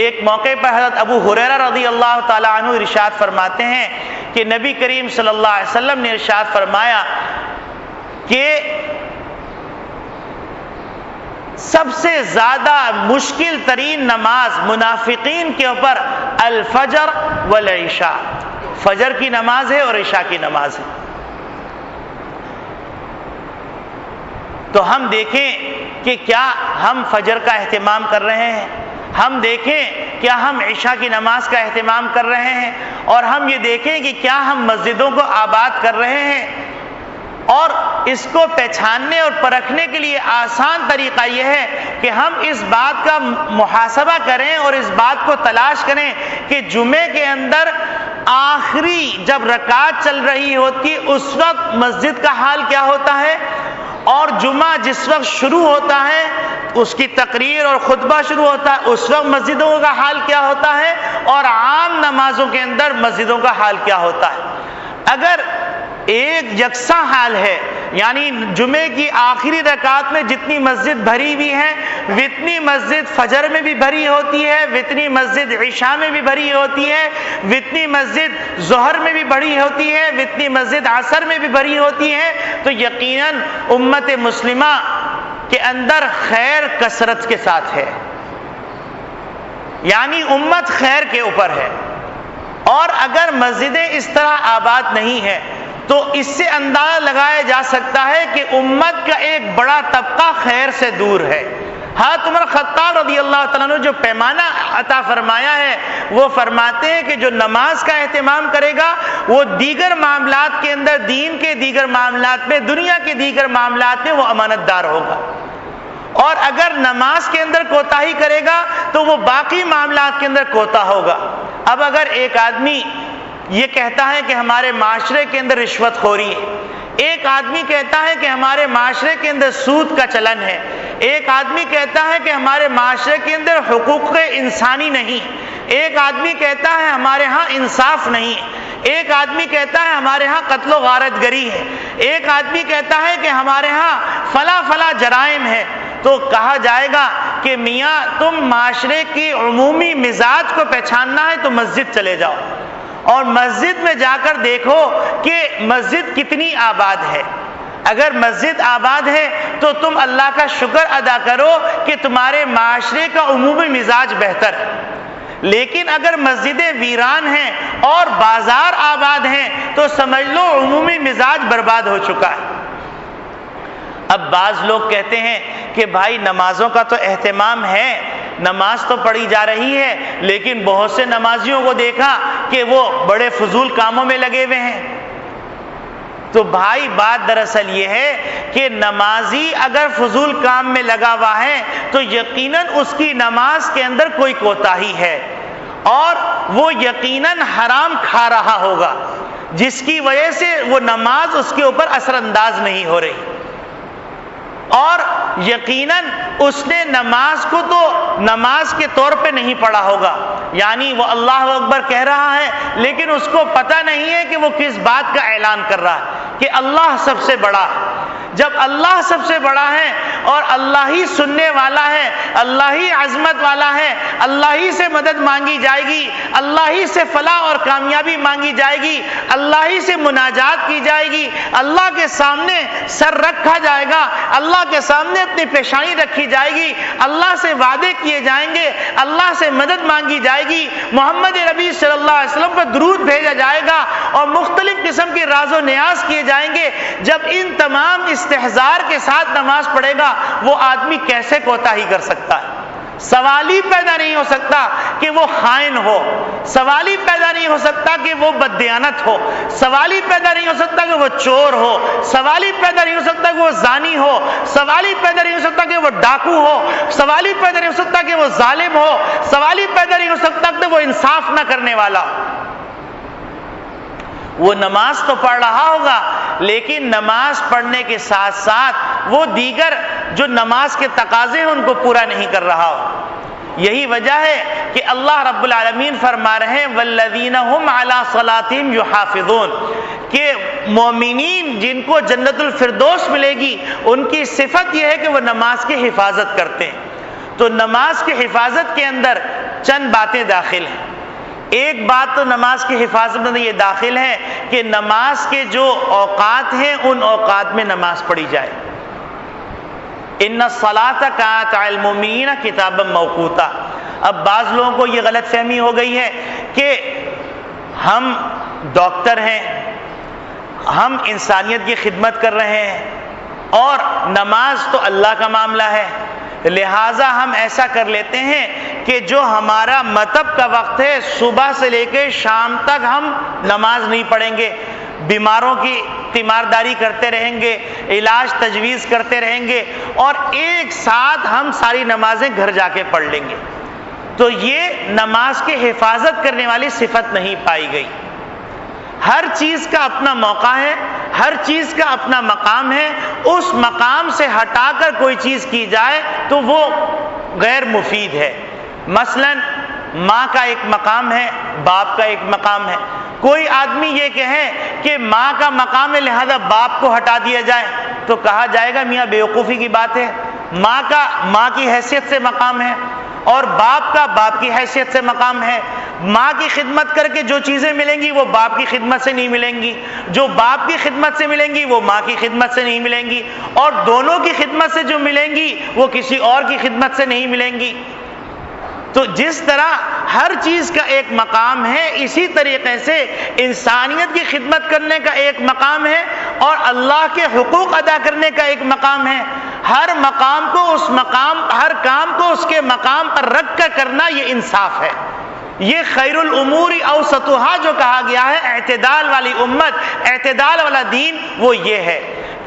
ایک موقع پر حضرت ابو ہریرہ رضی اللہ تعالیٰ عنہ ارشاد فرماتے ہیں کہ نبی کریم صلی اللہ علیہ وسلم نے ارشاد فرمایا کہ سب سے زیادہ مشکل ترین نماز منافقین کے اوپر الفجر والعشاء، فجر کی نماز ہے اور عشاء کی نماز ہے۔ تو ہم دیکھیں کہ کیا ہم فجر کا اہتمام کر رہے ہیں، ہم دیکھیں کیا ہم عشاء کی نماز کا اہتمام کر رہے ہیں، اور ہم یہ دیکھیں کہ کیا ہم مسجدوں کو آباد کر رہے ہیں۔ اور اس کو پہچاننے اور پرکھنے کے لیے آسان طریقہ یہ ہے کہ ہم اس بات کا محاسبہ کریں اور اس بات کو تلاش کریں کہ جمعے کے اندر آخری جب رکعت چل رہی ہوتی اس وقت مسجد کا حال کیا ہوتا ہے، اور جمعہ جس وقت شروع ہوتا ہے اس کی تقریر اور خطبہ شروع ہوتا ہے اس وقت مسجدوں کا حال کیا ہوتا ہے، اور عام نمازوں کے اندر مسجدوں کا حال کیا ہوتا ہے۔ اگر ایک یکساں حال ہے، یعنی جمعے کی آخری رکعت میں جتنی مسجد بھری ہوئی ہے وتنی مسجد فجر میں بھی بھری ہوتی ہے، وتنی مسجد عشاء میں بھی بھری ہوتی ہے، وتنی مسجد ظہر میں بھی بھری ہوتی ہے، وتنی مسجد عصر میں بھی بھری ہوتی ہے، تو یقیناً امت مسلمہ کے اندر خیر کثرت کے ساتھ ہے، یعنی امت خیر کے اوپر ہے۔ اور اگر مسجدیں اس طرح آباد نہیں ہیں تو اس سے اندازہ لگایا جا سکتا ہے کہ امت کا ایک بڑا طبقہ خیر سے دور ہے۔ حضرت عمر خطاب رضی اللہ تعالیٰ نے جو پیمانہ عطا فرمایا ہے وہ فرماتے ہیں کہ جو نماز کا اہتمام کرے گا وہ دیگر معاملات کے اندر، دین کے دیگر معاملات میں، دنیا کے دیگر معاملات میں وہ امانت دار ہوگا، اور اگر نماز کے اندر کوتاہی کرے گا تو وہ باقی معاملات کے اندر کوتاہ ہوگا۔ اب اگر ایک آدمی یہ کہتا ہے کہ ہمارے معاشرے کے اندر رشوت خوری ہے، ایک آدمی کہتا ہے کہ ہمارے معاشرے کے اندر سود کا چلن ہے، ایک آدمی کہتا ہے کہ ہمارے معاشرے کے اندر حقوق انسانی نہیں، ایک آدمی کہتا ہے ہمارے ہاں انصاف نہیں، ایک آدمی کہتا ہے ہمارے ہاں قتل و غارت گری ہے، ایک آدمی کہتا ہے کہ ہمارے ہاں فلاں فلاں جرائم ہے، تو کہا جائے گا کہ میاں تم معاشرے کی عمومی مزاج کو پہچاننا ہے تو مسجد چلے جاؤ، اور مسجد میں جا کر دیکھو کہ مسجد کتنی آباد ہے۔ اگر مسجد آباد ہے تو تم اللہ کا شکر ادا کرو کہ تمہارے معاشرے کا عمومی مزاج بہتر ہے، لیکن اگر مسجدیں ویران ہیں اور بازار آباد ہیں تو سمجھ لو عمومی مزاج برباد ہو چکا ہے۔ اب بعض لوگ کہتے ہیں کہ بھائی نمازوں کا تو اہتمام ہے، نماز تو پڑھی جا رہی ہے، لیکن بہت سے نمازیوں کو دیکھا کہ وہ بڑے فضول کاموں میں لگے ہوئے ہیں، تو بھائی بات دراصل یہ ہے کہ نمازی اگر فضول کام میں لگا ہوا ہے تو یقیناً اس کی نماز کے اندر کوئی کوتاہی ہے، اور وہ یقیناً حرام کھا رہا ہوگا، جس کی وجہ سے وہ نماز اس کے اوپر اثر انداز نہیں ہو رہی، اور یقیناً اس نے نماز کو تو نماز کے طور پہ نہیں پڑھا ہوگا، یعنی وہ اللہ اکبر کہہ رہا ہے لیکن اس کو پتہ نہیں ہے کہ وہ کس بات کا اعلان کر رہا ہے کہ اللہ سب سے بڑا ہے۔ جب اللہ سب سے بڑا ہے اور اللہ ہی سننے والا ہے، اللہ ہی عظمت والا ہے، اللہ ہی سے مدد مانگی جائے گی، اللہ ہی سے فلاح اور کامیابی مانگی جائے گی، اللہ ہی سے مناجات کی جائے گی، اللہ کے سامنے سر رکھا جائے گا، اللہ کے سامنے اپنی پیشانی رکھی جائے گی، اللہ سے وعدے کیے جائیں گے، اللہ سے مدد مانگی جائے گی، محمد نبی صلی اللہ علیہ وسلم پر درود بھیجا جائے گا، اور مختلف قسم کے راز و نیاز کیے جائیں گے۔ جب ان تمام استحضار کے ساتھ نماز پڑھے گا وہ آدمی کیسے کوتاہی کر سکتا ہے؟ سوال ہی پیدا نہیں ہو سکتا کہ وہ خائن ہو، سوال ہی پیدا نہیں ہو سکتا کہ وہ بددیانت ہو، سوال ہی پیدا نہیں ہو سکتا کہ وہ چور ہو، سوال ہی پیدا نہیں ہو سکتا کہ وہ زانی ہو، سوال ہی پیدا نہیں ہو سکتا کہ وہ ڈاکو ہو، سوال ہی پیدا نہیں ہو سکتا کہ وہ ظالم ہو، سوال ہی پیدا نہیں ہو سکتا کہ وہ انصاف نہ کرنے والا ہو۔ وہ نماز تو پڑھ رہا ہوگا لیکن نماز پڑھنے کے ساتھ ساتھ وہ دیگر جو نماز کے تقاضے ہیں ان کو پورا نہیں کر رہا ہو۔ یہی وجہ ہے کہ اللہ رب العالمین فرما رہے ہیں والذین هم علی صلاتہم یحافظون، کہ مومنین جن کو جنت الفردوس ملے گی ان کی صفت یہ ہے کہ وہ نماز کی حفاظت کرتے ہیں۔ تو نماز کی حفاظت کے اندر چند باتیں داخل ہیں۔ ایک بات تو نماز کی حفاظت میں یہ داخل ہے کہ نماز کے جو اوقات ہیں ان اوقات میں نماز پڑھی جائے۔ ان الصلاۃ کانت علی المؤمنین کتابا موقوتا۔ اب بعض لوگوں کو یہ غلط فہمی ہو گئی ہے کہ ہم ڈاکٹر ہیں، ہم انسانیت کی خدمت کر رہے ہیں اور نماز تو اللہ کا معاملہ ہے، لہٰذا ہم ایسا کر لیتے ہیں کہ جو ہمارا مطلب کا وقت ہے صبح سے لے کے شام تک ہم نماز نہیں پڑھیں گے، بیماروں کی تیمارداری کرتے رہیں گے، علاج تجویز کرتے رہیں گے، اور ایک ساتھ ہم ساری نمازیں گھر جا کے پڑھ لیں گے۔ تو یہ نماز کی حفاظت کرنے والی صفت نہیں پائی گئی۔ ہر چیز کا اپنا موقع ہے، ہر چیز کا اپنا مقام ہے، اس مقام سے ہٹا کر کوئی چیز کی جائے تو وہ غیر مفید ہے۔ مثلا ماں کا ایک مقام ہے، باپ کا ایک مقام ہے۔ کوئی آدمی یہ کہے کہ ماں کا مقام ہے لہذا باپ کو ہٹا دیا جائے تو کہا جائے گا میاں بیوقوفی کی بات ہے۔ ماں کا ماں کی حیثیت سے مقام ہے اور باپ کا باپ کی حیثیت سے مقام ہے۔ ماں کی خدمت کر کے جو چیزیں ملیں گی وہ باپ کی خدمت سے نہیں ملیں گی، جو باپ کی خدمت سے ملیں گی وہ ماں کی خدمت سے نہیں ملیں گی، اور دونوں کی خدمت سے جو ملیں گی وہ کسی اور کی خدمت سے نہیں ملیں گی۔ تو جس طرح ہر چیز کا ایک مقام ہے، اسی طریقے سے انسانیت کی خدمت کرنے کا ایک مقام ہے اور اللہ کے حقوق ادا کرنے کا ایک مقام ہے۔ ہر مقام کو اس مقام، ہر کام کو اس کے مقام پر رکھ کر کرنا یہ انصاف ہے۔ یہ خیر الامور اوسطھا جو کہا گیا ہے، اعتدال والی امت، اعتدال والا دین وہ یہ ہے،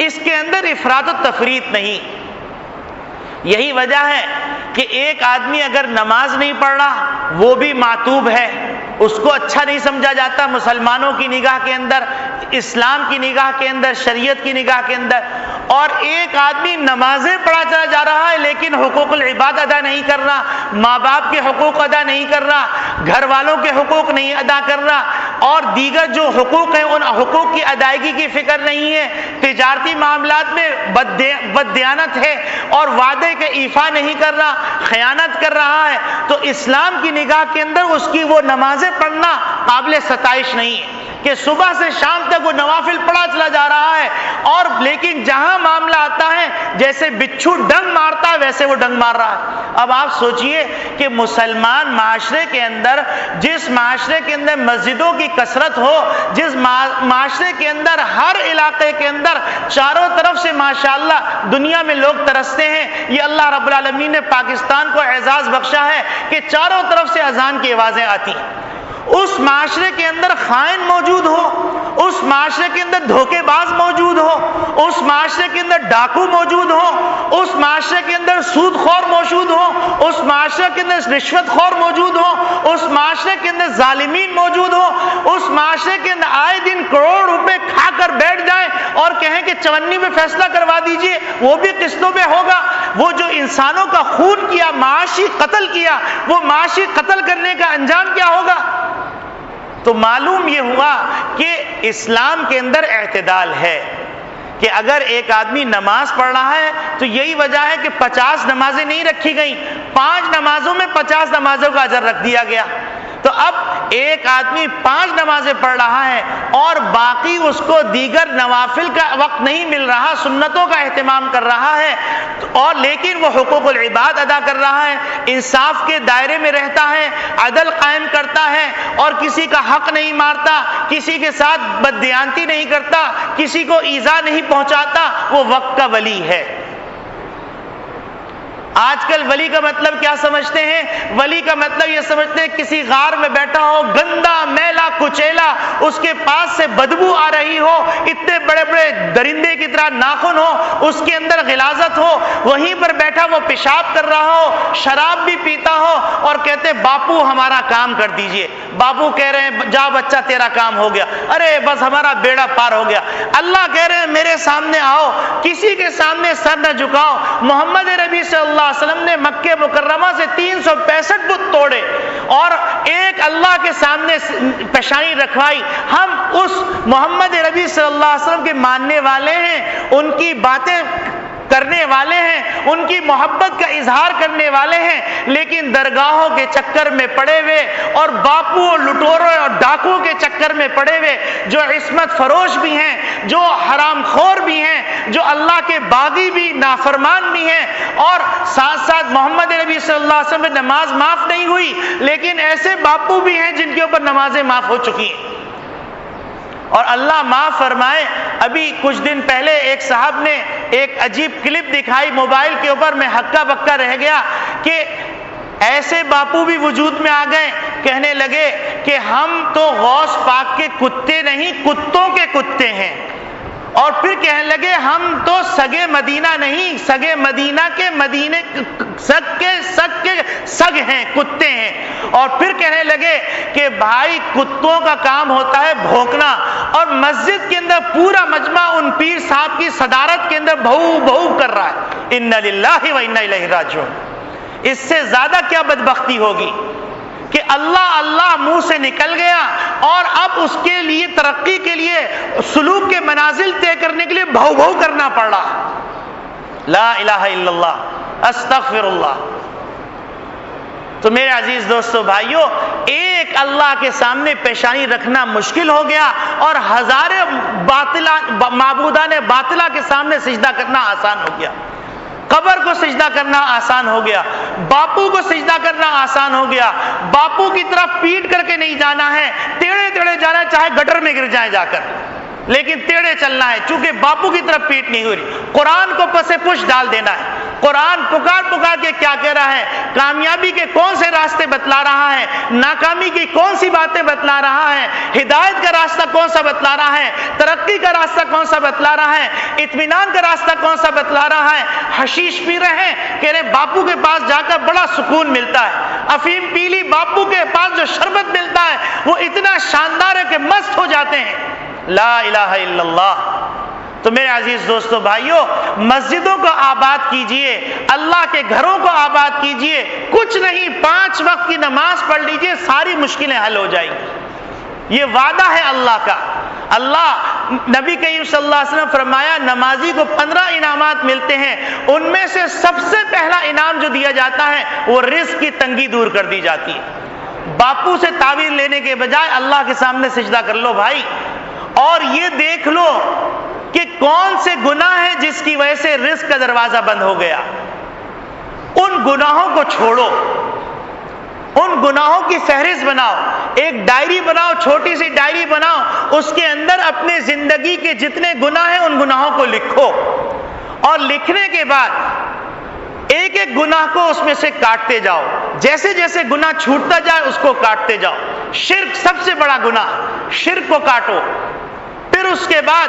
اس کے اندر افراط و تفریط نہیں۔ یہی وجہ ہے کہ ایک آدمی اگر نماز نہیں پڑھ رہا وہ بھی معتوب ہے، اس کو اچھا نہیں سمجھا جاتا مسلمانوں کی نگاہ کے اندر، اسلام کی نگاہ کے اندر، شریعت کی نگاہ کے اندر۔ اور ایک آدمی نمازیں پڑھا چلا جا رہا ہے لیکن حقوق العباد ادا نہیں کر رہا، ماں باپ کے حقوق ادا نہیں کر رہا، گھر والوں کے حقوق نہیں ادا کر رہا، اور دیگر جو حقوق ہیں ان حقوق کی ادائیگی کی فکر نہیں ہے، تجارتی معاملات میں بددیانت ہے اور وعدے کے ایفا نہیں کر رہا، خیانت کر رہا ہے، تو اسلام کی نگاہ کے اندر اس کی وہ نمازیں پڑھنا قابل ستائش نہیں ہے کہ صبح سے شام تک وہ نوافل پڑھا چلا جا رہا ہے، اور لیکن جہاں معاملہ آتا ہے جیسے بچھو ڈنگ مارتا ہے ویسے وہ ڈنگ مار رہا ہے۔ اب آپ سوچئے کہ مسلمان معاشرے کے اندر، جس معاشرے کے اندر مسجدوں کی کثرت ہو، جس معاشرے کے اندر ہر علاقے کے اندر چاروں طرف سے ماشاءاللہ دنیا میں لوگ ترستے ہیں، یہ اللہ رب العالمین نے پاکستان کو اعزاز بخشا ہے کہ چاروں طرف سے اذان کی آوازیں آتی ہیں۔ اس معاشرے کے اندر خائن موجود ہو، اس معاشرے کے اندر دھوکے باز موجود ہو، اس معاشرے کے اندر ڈاکو موجود ہو، اس معاشرے کے اندر سود خور موجود ہو، اس معاشرے کے اندر رشوت خور موجود ہو، اس معاشرے کے اندر ظالمین موجود ہو، اس معاشرے کے اندر آئے دن کروڑ روپے کھا کر بیٹھ جائیں اور کہیں کہ 54 میں فیصلہ کروا دیجئے، وہ بھی قسطوں پہ ہوگا، وہ جو انسانوں کا خون کیا، معاشی قتل کیا، وہ معاشی قتل کرنے کا انجام کیا ہوگا؟ تو معلوم یہ ہوا کہ اسلام کے اندر اعتدال ہے، کہ اگر ایک آدمی نماز پڑھ رہا ہے تو یہی وجہ ہے کہ 50 نمازیں نہیں رکھی گئیں، 5 نمازوں میں 50 نمازوں کا اجر رکھ دیا گیا۔ تو اب ایک آدمی 5 نمازیں پڑھ رہا ہے اور باقی اس کو دیگر نوافل کا وقت نہیں مل رہا، سنتوں کا اہتمام کر رہا ہے، اور لیکن وہ حقوق العباد ادا کر رہا ہے، انصاف کے دائرے میں رہتا ہے، عدل قائم کرتا ہے اور کسی کا حق نہیں مارتا، کسی کے ساتھ بددیانتی نہیں کرتا، کسی کو ایذا نہیں پہنچاتا، وہ وقت کا ولی ہے۔ آج کل ولی کا مطلب کیا سمجھتے ہیں؟ ولی کا مطلب یہ سمجھتے ہیں کسی غار میں بیٹھا ہو، گندا میلا کچیلا، اس کے پاس سے بدبو آ رہی ہو، اتنے بڑے بڑے درندے کی طرح ناخن ہو، اس کے اندر غلاظت ہو، وہیں پر بیٹھا وہ پیشاب کر رہا ہو، شراب بھی پیتا ہو اور کہتے باپو ہمارا کام کر دیجئے۔ باپو کہہ رہے ہیں جا بچہ تیرا کام ہو گیا، ارے بس ہمارا بیڑا پار ہو گیا۔ اللہ کہہ رہے ہیں میرے سامنے آؤ، کسی کے سامنے سر نہ جھکاؤ۔ محمد نبی صلی اللہ علیہ وسلم نے مکہ مکرمہ سے 365 بت توڑے اور ایک اللہ کے سامنے پیشانی رکھوائی۔ ہم اس محمد نبی صلی اللہ علیہ وسلم کے ماننے والے ہیں، ان کی باتیں کرنے والے ہیں، ان کی محبت کا اظہار کرنے والے ہیں، لیکن درگاہوں کے چکر میں پڑے ہوئے اور باپو اور لٹوروں اور ڈاکو کے چکر میں پڑے ہوئے، جو عصمت فروش بھی ہیں، جو حرام خور بھی ہیں، جو اللہ کے باغی بھی نافرمان بھی ہیں، اور ساتھ ساتھ محمد نبی صلی اللہ علیہ وسلم میں نماز معاف نہیں ہوئی، لیکن ایسے باپو بھی ہیں جن کے اوپر نمازیں معاف ہو چکی ہیں۔ اور اللہ معاف فرمائے، ابھی کچھ دن پہلے ایک صاحب نے ایک عجیب کلپ دکھائی موبائل کے اوپر، میں ہکا بکا رہ گیا کہ ایسے باپو بھی وجود میں آ گئے، کہنے لگے کہ ہم تو غوث پاک کے کتے نہیں، کتوں کے کتے ہیں، اور پھر کہنے لگے ہم تو سگے مدینہ نہیں، سگے مدینہ کے مدینے سگ ہیں، کتے ہیں، اور پھر کہنے لگے کہ بھائی کتوں کا کام ہوتا ہے بھونکنا، اور مسجد کے اندر پورا مجمع ان پیر صاحب کی صدارت کے اندر بھو بھو کر رہا ہے۔ انا للہ و انا الیہ راجعون۔ اس سے زیادہ کیا بدبختی ہوگی کہ اللہ اللہ منہ سے نکل گیا اور اب اس کے لیے ترقی کے لیے سلوک کے منازل طے کرنے کے لیے بھو بھو کرنا پڑ رہا۔ لا الہ الا اللہ، استغفر اللہ۔ تو میرے عزیز دوستو بھائیو، ایک اللہ کے سامنے پیشانی رکھنا مشکل ہو گیا اور ہزاروں معبودان باطلہ کے سامنے سجدہ کرنا آسان ہو گیا۔ قبر کو سجدہ کرنا آسان ہو گیا، باپو کو سجدہ کرنا آسان ہو گیا، باپو کی طرف پیٹ کر کے نہیں جانا ہے، ٹیڑے ٹیڑے جانا، چاہے گٹر میں گر جائیں جا کر، لیکن ٹیڑے چلنا ہے، چونکہ باپو کی طرف پیٹ نہیں ہو رہی۔ قرآن کو پسے پش ڈال دینا ہے۔ قرآن پکار پکار کے کیا کہہ رہا ہے؟ کامیابی کے کون سے راستے بتلا رہا ہے، ناکامی کی کون سی باتیں بتلا رہا ہے، ہدایت کا راستہ کون سا بتلا رہا ہے، ترقی کا راستہ کون سا بتلا رہا ہے، اطمینان کا راستہ کون سا بتلا رہا ہے۔ حشیش پی رہے ہیں، کہہ رہے باپو کے پاس جا کر بڑا سکون ملتا ہے۔ افیم پی لی، باپو کے پاس جو شربت ملتا ہے وہ اتنا شاندار ہے کہ مست ہو جاتے ہیں۔ لا الہ الا اللہ۔ تو میرے عزیز دوستو بھائیو، مسجدوں کو آباد کیجئے، اللہ کے گھروں کو آباد کیجئے، کچھ نہیں 5 وقت کی نماز پڑھ لیجئے، ساری مشکلیں حل ہو جائیں گی۔ یہ وعدہ ہے اللہ کا۔ اللہ نبی کریم صلی اللہ علیہ وسلم فرمایا نمازی کو 15 انعامات ملتے ہیں، ان میں سے سب سے پہلا انعام جو دیا جاتا ہے وہ رزق کی تنگی دور کر دی جاتی ہے۔ باپو سے تعویذ لینے کے بجائے اللہ کے سامنے سجدہ کر لو بھائی، اور یہ دیکھ لو کہ کون سے گناہ ہیں جس کی وجہ سے رزق کا دروازہ بند ہو گیا۔ ان گناہوں کو چھوڑو، ان گناہوں کی فہرست بناؤ، ایک ڈائری بناؤ، چھوٹی سی ڈائری بناؤ، اس کے اندر اپنے زندگی کے جتنے گناہ ہیں ان گناہوں کو لکھو، اور لکھنے کے بعد ایک ایک گناہ کو اس میں سے کاٹتے جاؤ، جیسے جیسے گناہ چھوٹتا جائے اس کو کاٹتے جاؤ۔ شرک سب سے بڑا گناہ، شرک کو کاٹو، پھر اس کے بعد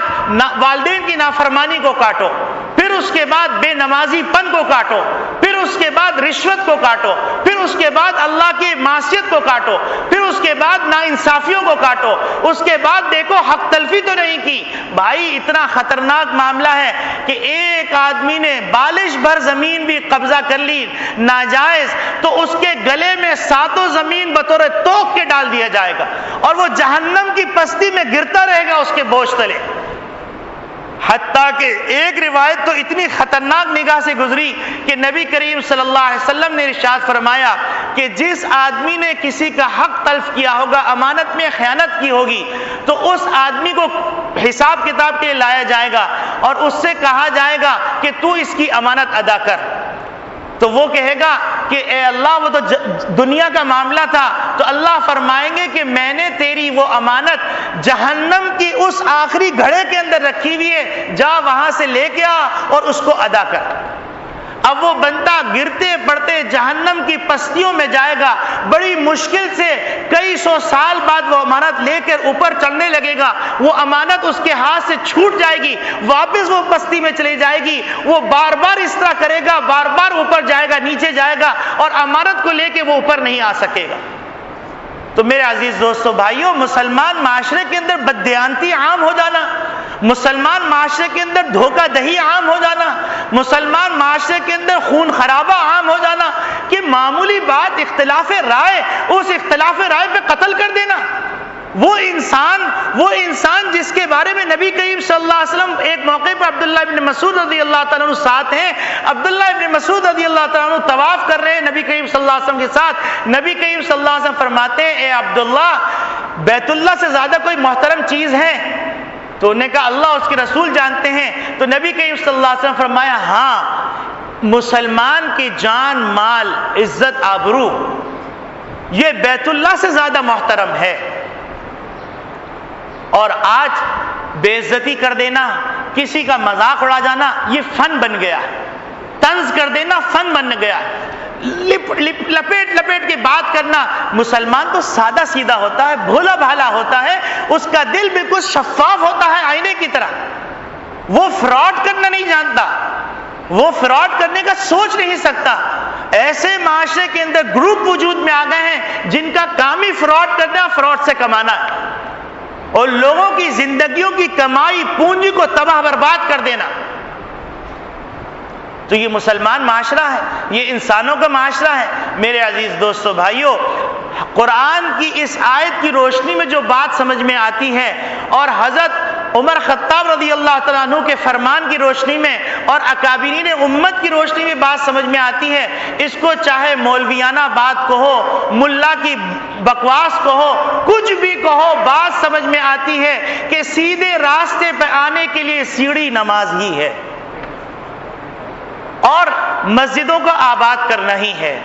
والدین کی نافرمانی کو کاٹو، پھر اس کے بعد بے نمازی پن کو کاٹو، پھر اس کے بعد رشوت کو کاٹو، پھر اس کے بعد اللہ کی معصیت کو کاٹو، پھر اس کے بعد ناانصافیوں کو کاٹو، اس کے بعد دیکھو حق تلفی تو نہیں کی۔ بھائی اتنا خطرناک معاملہ ہے کہ ایک آدمی نے بالش بھر زمین بھی قبضہ کر لی ناجائز تو اس کے گلے میں 7 زمین بطور توق کے ڈال دیا جائے گا اور وہ جہنم کی پستی میں گرتا رہے گا اس کے بوجھ تلے۔ حتیٰ کہ ایک روایت تو اتنی خطرناک نگاہ سے گزری کہ نبی کریم صلی اللہ علیہ وسلم نے ارشاد فرمایا کہ جس آدمی نے کسی کا حق تلف کیا ہوگا، امانت میں خیانت کی ہوگی، تو اس آدمی کو حساب کتاب کے لیے لایا جائے گا اور اس سے کہا جائے گا کہ تو اس کی امانت ادا کر۔ تو وہ کہے گا کہ اے اللہ وہ تو دنیا کا معاملہ تھا، تو اللہ فرمائیں گے کہ میں نے تیری وہ امانت جہنم کی اس آخری گھڑے کے اندر رکھی ہوئی ہے، جا وہاں سے لے کے آ اور اس کو ادا کر۔ اب وہ بندہ گرتے پڑتے جہنم کی پستیوں میں جائے گا، بڑی مشکل سے کئی 100 سال بعد وہ امانت لے کر اوپر چڑھنے لگے گا، وہ امانت اس کے ہاتھ سے چھوٹ جائے گی، واپس وہ پستی میں چلی جائے گی، وہ بار بار اس طرح کرے گا، بار بار اوپر جائے گا، نیچے جائے گا اور امانت کو لے کے وہ اوپر نہیں آ سکے گا۔ تو میرے عزیز دوستو بھائیوں، مسلمان معاشرے کے اندر بددیانتی عام ہو جانا، مسلمان معاشرے کے اندر دھوکہ دہی عام ہو جانا، مسلمان معاشرے کے اندر خون خرابہ عام ہو جانا کہ معمولی بات اختلاف رائے، اس اختلاف رائے پہ قتل کر دینا۔ وہ انسان جس کے بارے میں نبی کریم صلی اللہ علیہ وسلم ایک موقع پر عبداللہ ابن مسعود رضی اللہ تعالیٰ عنہ ساتھ ہیں، عبداللہ ابن مسعود رضی اللہ تعالیٰ عنہ طواف کر رہے ہیں نبی کریم صلی اللہ علیہ وسلم کے ساتھ، نبی کریم صلی اللہ علیہ وسلم فرماتے ہیں اے عبداللہ، بیت اللہ سے زیادہ کوئی محترم چیز ہے؟ تو انہوں نے کہا اللہ اس کے رسول جانتے ہیں۔ تو نبی کریم صلی اللہ علیہ وسلم فرمایا ہاں، مسلمان کی جان، مال، عزت، آبرو یہ بیت اللہ سے زیادہ محترم ہے۔ اور آج بے عزتی کر دینا، کسی کا مذاق اڑا جانا یہ فن بن گیا، طنز کر دینا فن بن گیا، لپیٹ کے بات کرنا۔ مسلمان تو سادہ سیدھا ہوتا ہے، بھولا بھالا ہوتا ہے، اس کا دل بالکل شفاف ہوتا ہے آئینے کی طرح، وہ فراڈ کرنا نہیں جانتا، وہ فراڈ کرنے کا سوچ نہیں سکتا۔ ایسے معاشرے کے اندر گروپ وجود میں آ گئے ہیں جن کا کام ہی فراڈ کرنا، فراڈ سے کمانا اور لوگوں کی زندگیوں کی کمائی پونجی کو تباہ برباد کر دینا۔ تو یہ مسلمان معاشرہ ہے، یہ انسانوں کا معاشرہ ہے۔ میرے عزیز دوستو بھائیوں، قرآن کی اس آیت کی روشنی میں جو بات سمجھ میں آتی ہے اور حضرت عمر خطاب رضی اللہ تعالیٰ عنہ کے فرمان کی روشنی میں اور اکابرین امت کی روشنی میں بات سمجھ میں آتی ہے، اس کو چاہے مولویانہ بات کہو، ملا کی بکواس کہو، کچھ بھی کہو، بات سمجھ میں آتی ہے کہ سیدھے راستے پہ آنے کے لیے سیڑھی نماز ہی ہے اور مسجدوں کو آباد کرنا ہی ہے۔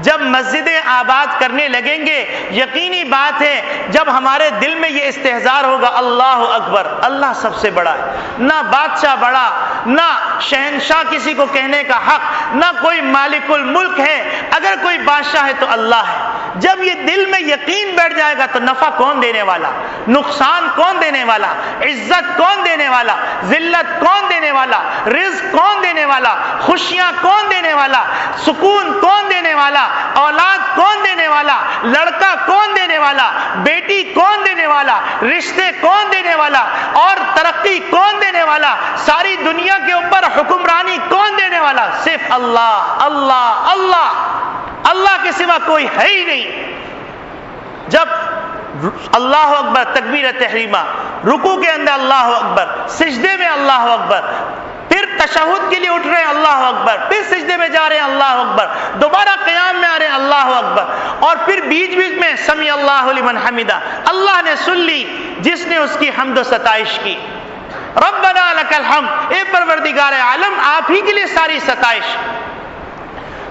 جب مسجدیں آباد کرنے لگیں گے، یقینی بات ہے جب ہمارے دل میں یہ استحضار ہوگا اللہ اکبر، اللہ سب سے بڑا ہے، نہ بادشاہ بڑا، نہ شہنشاہ کسی کو کہنے کا حق، نہ کوئی مالک الملک ہے، اگر کوئی بادشاہ ہے تو اللہ ہے۔ جب یہ دل میں یقین بیٹھ جائے گا تو نفع کون دینے والا، نقصان کون دینے والا، عزت کون دینے والا، ذلت کون دینے والا، رزق کون دینے والا، خوشیاں کون دینے والا، سکون کون دینے والا، اولاد کون دینے والا، لڑکا کون دینے والا، بیٹی کون دینے والا، رشتے کون دینے والا اور ترقی کون دینے والا، ساری دنیا کے اوپر حکمرانی کون دینے والا، صرف اللہ اللہ اللہ، اللہ کے سوا کوئی ہے ہی نہیں۔ جب اللہ اکبر تکبیر تحریمہ، رکوع کے اندر اللہ اکبر، سجدے میں اللہ اکبر، پھر تشہد کے لیے اٹھ رہے ہیں اللہ اکبر، پھر سجدے میں جا رہے ہیں اللہ اکبر، دوبارہ قیام میں آ رہے ہیں اللہ اکبر، اور پھر بیچ بیچ میں سمی اللہ لمن حمدہ، اللہ نے سن لی جس نے اس کی حمد و ستائش کی۔ ربنا لک الحمد، اے پروردگار عالم آپ ہی کے لیے ساری ستائش۔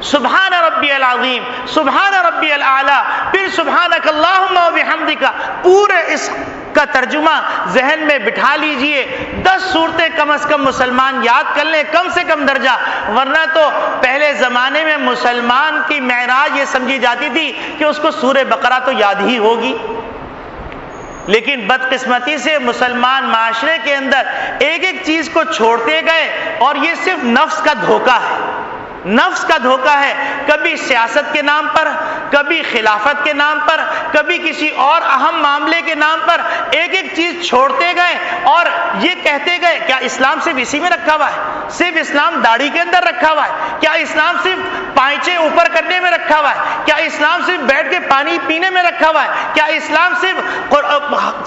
سبحان ربی العظیم، سبحان ربی الاعلی، پھر سبحانک اللہم و بحمدک، پورے اس کا ترجمہ ذہن میں بٹھا لیجئے۔ 10 صورتیں کم از کم مسلمان یاد کر لیں، کم سے کم درجہ، ورنہ تو پہلے زمانے میں مسلمان کی معراج یہ سمجھی جاتی تھی کہ اس کو سورہ بقرہ تو یاد ہی ہوگی، لیکن بدقسمتی سے مسلمان معاشرے کے اندر ایک ایک چیز کو چھوڑتے گئے، اور یہ صرف نفس کا دھوکہ ہے، نفس کا دھوکہ ہے۔ کبھی سیاست کے نام پر، کبھی خلافت کے نام پر، کبھی کسی اور اہم معاملے کے نام پر ایک ایک چیز چھوڑتے گئے، اور یہ کہتے گئے کیا اسلام صرف اسی میں رکھا ہوا ہے؟ صرف اسلام داڑھی کے اندر رکھا ہوا ہے؟ کیا اسلام صرف پائچے اوپر کرنے میں رکھا ہوا ہے؟ کیا اسلام صرف بیٹھ کے پانی پینے میں رکھا ہوا ہے؟ کیا اسلام صرف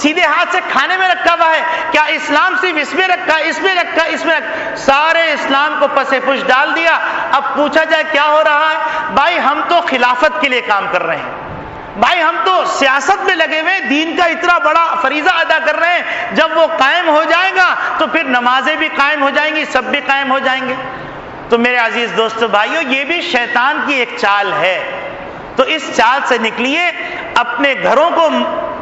سیدھے ہاتھ سے کھانے میں رکھا ہوا ہے؟ کیا اسلام صرف اس میں رکھا ہے، اس میں رکھا ہے، اس میں رکھا؟ سارے اسلام کو پس پش ڈال دیا۔ اب پوچھا جائے کیا ہو رہا ہے؟ بھائی ہم تو خلافت کے لیے کام کر رہے ہیں، بھائی ہم تو سیاست میں لگے ہوئے، دین کا اتنا بڑا فریضہ ادا کر رہے ہیں، جب وہ قائم ہو جائے گا تو پھر نمازیں بھی قائم ہو جائیں گی، سب بھی قائم ہو جائیں گے۔ تو میرے عزیز دوستو بھائیو، یہ بھی شیطان کی ایک چال ہے، تو اس چال سے نکلیے، اپنے گھروں کو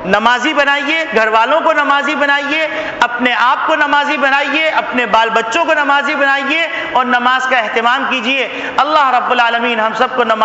نمازی بنائیے، گھر والوں کو نمازی بنائیے، اپنے آپ کو نمازی بنائیے، اپنے بال بچوں کو نمازی بنائیے، اور نماز کا اہتمام کیجیے۔ اللہ رب العالمین ہم سب کو نماز